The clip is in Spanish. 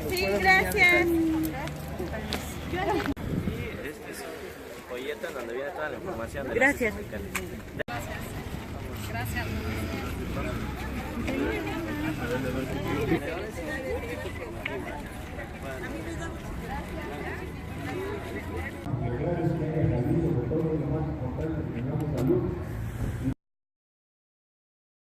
Sí, gracias. Y este es un folleto en donde viene toda la información de Gracias. los sindicales. Gracias. Gracias.